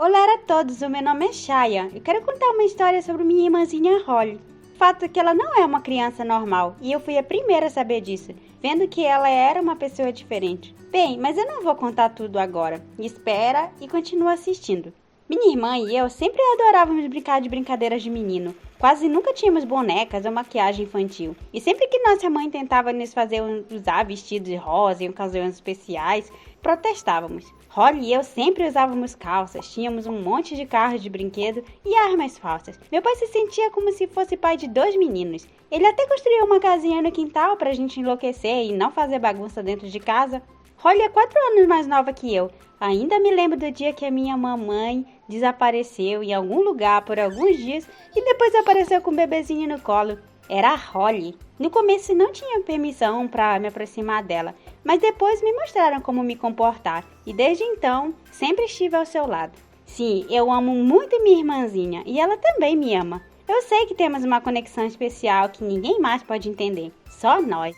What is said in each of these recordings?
Olá a todos, o meu nome é Shaya. Eu quero contar uma história sobre minha irmãzinha Holly. O fato é que ela não é uma criança normal, e eu fui a primeira a saber disso, vendo que ela era uma pessoa diferente. Bem, mas eu não vou contar tudo agora. Espera e continua assistindo. Minha irmã e eu sempre adorávamos brincar de brincadeiras de menino. Quase nunca tínhamos bonecas ou maquiagem infantil. E sempre que nossa mãe tentava nos fazer usar vestidos de rosa em ocasiões especiais, protestávamos. Holly e eu sempre usávamos calças, tínhamos um monte de carros de brinquedo e armas falsas. Meu pai se sentia como se fosse pai de 2 meninos. Ele até construiu uma casinha no quintal pra gente enlouquecer e não fazer bagunça dentro de casa. Holly é 4 anos mais nova que eu. Ainda me lembro do dia que a minha mamãe desapareceu em algum lugar por alguns dias e depois apareceu com um bebezinho no colo. Era a Holly. No começo não tinha permissão para me aproximar dela, mas depois me mostraram como me comportar e desde então sempre estive ao seu lado. Sim, eu amo muito minha irmãzinha e ela também me ama. Eu sei que temos uma conexão especial que ninguém mais pode entender, só nós.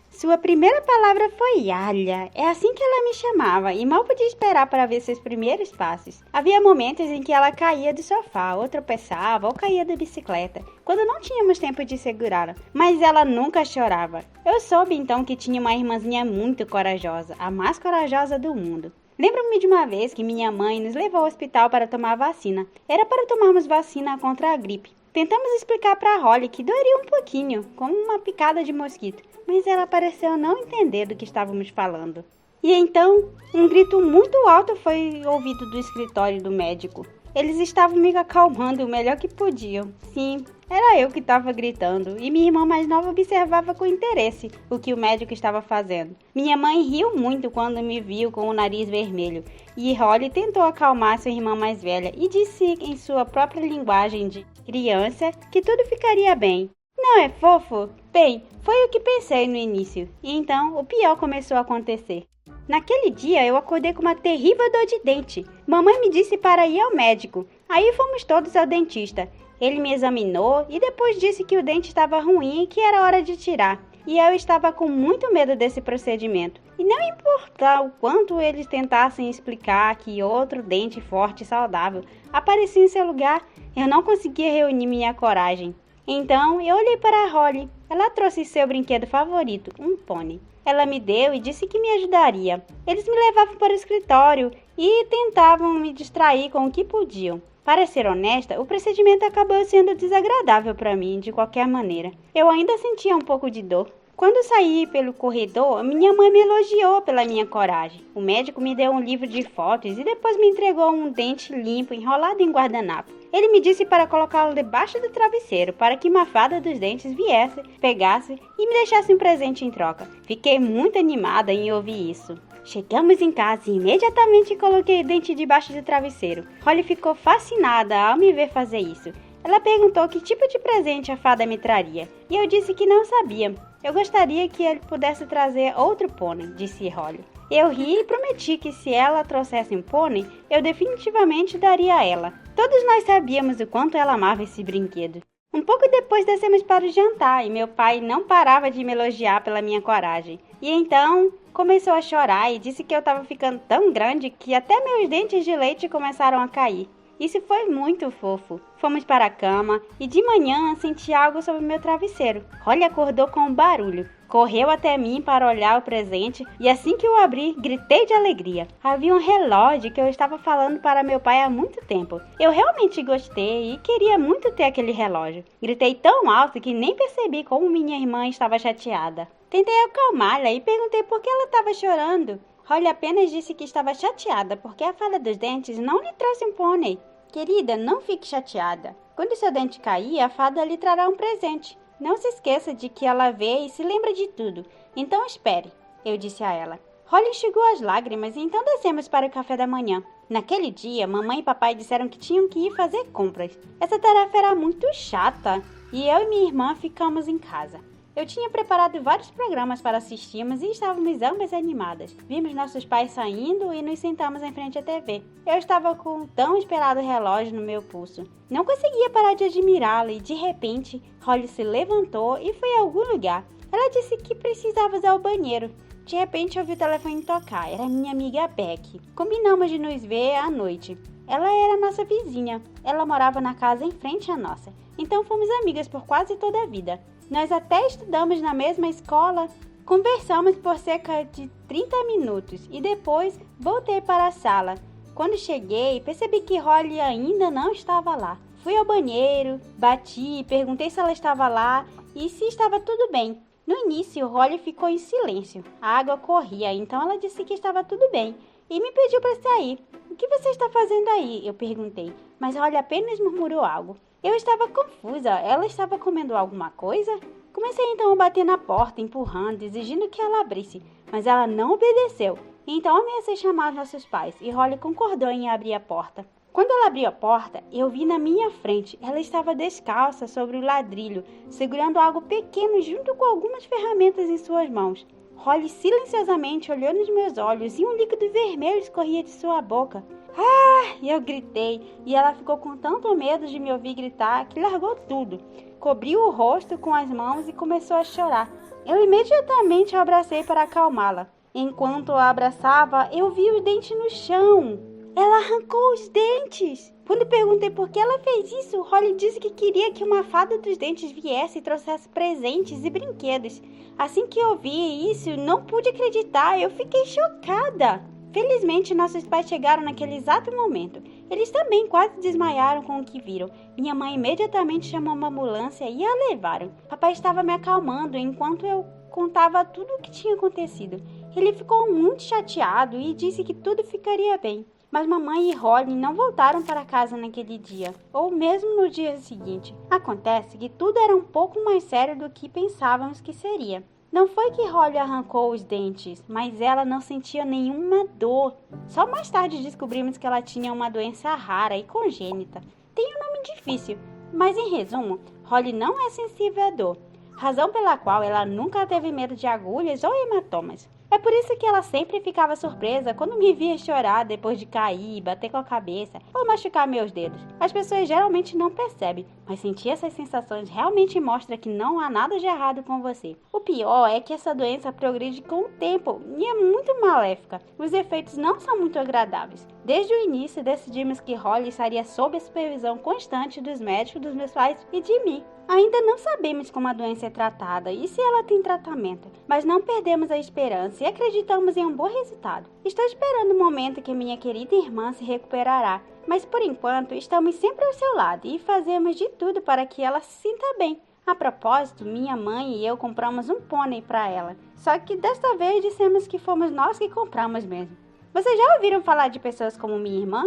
Sua primeira palavra foi Alha, é assim que ela me chamava e mal podia esperar para ver seus primeiros passos. Havia momentos em que ela caía do sofá, ou tropeçava, ou caía da bicicleta, quando não tínhamos tempo de segurá-la, mas ela nunca chorava. Eu soube então que tinha uma irmãzinha muito corajosa, a mais corajosa do mundo. Lembro-me de uma vez que minha mãe nos levou ao hospital para tomar vacina. Era para tomarmos vacina contra a gripe. Tentamos explicar para Holly que doeria um pouquinho, como uma picada de mosquito, mas ela pareceu não entender do que estávamos falando. E então, um grito muito alto foi ouvido do escritório do médico. Eles estavam me acalmando o melhor que podiam. Sim, era eu que estava gritando, e minha irmã mais nova observava com interesse o que o médico estava fazendo. Minha mãe riu muito quando me viu com o nariz vermelho, e Holly tentou acalmar sua irmã mais velha e disse em sua própria linguagem de criança que tudo ficaria bem. Não é fofo? Bem, foi o que pensei no início, e então o pior começou a acontecer. Naquele dia eu acordei com uma terrível dor de dente. Mamãe me disse para ir ao médico. Aí fomos todos ao dentista. Ele me examinou e depois disse que o dente estava ruim e que era hora de tirar. E eu estava com muito medo desse procedimento. E não importa o quanto eles tentassem explicar que outro dente forte e saudável aparecia em seu lugar, eu não conseguia reunir minha coragem. Então eu olhei para a Holly. Ela trouxe seu brinquedo favorito, um pônei. Ela me deu e disse que me ajudaria. Eles me levavam para o escritório e tentavam me distrair com o que podiam. Para ser honesta, o procedimento acabou sendo desagradável para mim de qualquer maneira. Eu ainda sentia um pouco de dor. Quando saí pelo corredor, minha mãe me elogiou pela minha coragem. O médico me deu um livro de fotos e depois me entregou um dente limpo enrolado em guardanapo. Ele me disse para colocá-lo debaixo do travesseiro para que uma fada dos dentes viesse, pegasse e me deixasse um presente em troca. Fiquei muito animada em ouvir isso. Chegamos em casa e imediatamente coloquei o dente debaixo do travesseiro. Holly ficou fascinada ao me ver fazer isso. Ela perguntou que tipo de presente a fada me traria, e eu disse que não sabia. Eu gostaria que ele pudesse trazer outro pônei, disse Holly. Eu ri e prometi que se ela trouxesse um pônei, eu definitivamente daria a ela. Todos nós sabíamos o quanto ela amava esse brinquedo. Um pouco depois descemos para o jantar e meu pai não parava de me elogiar pela minha coragem. E então começou a chorar e disse que eu estava ficando tão grande que até meus dentes de leite começaram a cair. Isso foi muito fofo. Fomos para a cama e de manhã senti algo sobre meu travesseiro. Holly acordou com um barulho. Correu até mim para olhar o presente e assim que eu abri, gritei de alegria. Havia um relógio que eu estava falando para meu pai há muito tempo. Eu realmente gostei e queria muito ter aquele relógio. Gritei tão alto que nem percebi como minha irmã estava chateada. Tentei acalmá-la e perguntei por que ela estava chorando. Holly apenas disse que estava chateada porque a fada dos dentes não lhe trouxe um pônei. Querida, não fique chateada. Quando seu dente cair, a fada lhe trará um presente. Não se esqueça de que ela vê e se lembra de tudo. Então espere, eu disse a ela. Holly enxugou as lágrimas e então descemos para o café da manhã. Naquele dia, mamãe e papai disseram que tinham que ir fazer compras. Essa tarefa era muito chata e eu e minha irmã ficamos em casa. Eu tinha preparado vários programas para assistirmos e estávamos ambas animadas. Vimos nossos pais saindo e nos sentamos em frente à TV. Eu estava com o tão esperado relógio no meu pulso. Não conseguia parar de admirá-lo e, de repente, Holly se levantou e foi a algum lugar. Ela disse que precisava usar o banheiro. De repente, ouvi o telefone tocar. Era minha amiga Beck. Combinamos de nos ver à noite. Ela era nossa vizinha. Ela morava na casa em frente à nossa. Então fomos amigas por quase toda a vida. Nós até estudamos na mesma escola. Conversamos por cerca de 30 minutos e depois voltei para a sala. Quando cheguei, percebi que Holly ainda não estava lá. Fui ao banheiro, bati, perguntei se ela estava lá e se estava tudo bem. No início, Holly ficou em silêncio. A água corria, então ela disse que estava tudo bem e me pediu para sair. O que você está fazendo aí? Eu perguntei, mas Holly apenas murmurou algo. Eu estava confusa. Ela estava comendo alguma coisa? Comecei então a bater na porta, empurrando, exigindo que ela abrisse, mas ela não obedeceu. Então ameacei chamar nossos pais e Holly concordou em abrir a porta. Quando ela abriu a porta, eu vi na minha frente. Ela estava descalça sobre o ladrilho, segurando algo pequeno junto com algumas ferramentas em suas mãos. Holly silenciosamente olhou nos meus olhos e um líquido vermelho escorria de sua boca. Ah! Eu gritei e ela ficou com tanto medo de me ouvir gritar que largou tudo. Cobriu o rosto com as mãos e começou a chorar. Eu imediatamente a abracei para acalmá-la. Enquanto a abraçava, eu vi os dentes no chão. Ela arrancou os dentes. Quando perguntei por que ela fez isso, Holly disse que queria que uma fada dos dentes viesse e trouxesse presentes e brinquedos. Assim que eu vi isso, não pude acreditar. Eu fiquei chocada. Felizmente, nossos pais chegaram naquele exato momento. Eles também quase desmaiaram com o que viram. Minha mãe imediatamente chamou uma ambulância e a levaram. Papai estava me acalmando enquanto eu contava tudo o que tinha acontecido. Ele ficou muito chateado e disse que tudo ficaria bem. Mas mamãe e Holly não voltaram para casa naquele dia, ou mesmo no dia seguinte. Acontece que tudo era um pouco mais sério do que pensávamos que seria. Não foi que Holly arrancou os dentes, mas ela não sentia nenhuma dor. Só mais tarde descobrimos que ela tinha uma doença rara e congênita. Tem um nome difícil, mas em resumo, Holly não é sensível à dor, razão pela qual ela nunca teve medo de agulhas ou hematomas. É por isso que ela sempre ficava surpresa quando me via chorar depois de cair, bater com a cabeça ou machucar meus dedos. As pessoas geralmente não percebem, mas sentir essas sensações realmente mostra que não há nada de errado com você. O pior é que essa doença progride com o tempo e é muito maléfica. Os efeitos não são muito agradáveis. Desde o início decidimos que Holly estaria sob a supervisão constante dos médicos, dos meus pais e de mim. Ainda não sabemos como a doença é tratada e se ela tem tratamento, mas não perdemos a esperança e acreditamos em um bom resultado. Estou esperando o momento que minha querida irmã se recuperará, mas por enquanto estamos sempre ao seu lado e fazemos de tudo para que ela se sinta bem. A propósito, minha mãe e eu compramos um pônei para ela, só que desta vez dissemos que fomos nós que compramos mesmo. Vocês já ouviram falar de pessoas como minha irmã?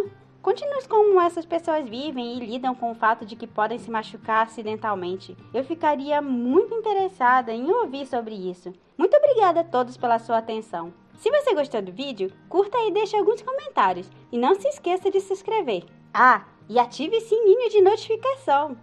Conte-nos como essas pessoas vivem e lidam com o fato de que podem se machucar acidentalmente. Eu ficaria muito interessada em ouvir sobre isso. Muito obrigada a todos pela sua atenção. Se você gostou do vídeo, curta e deixe alguns comentários. E não se esqueça de se inscrever. Ah, e ative o sininho de notificação.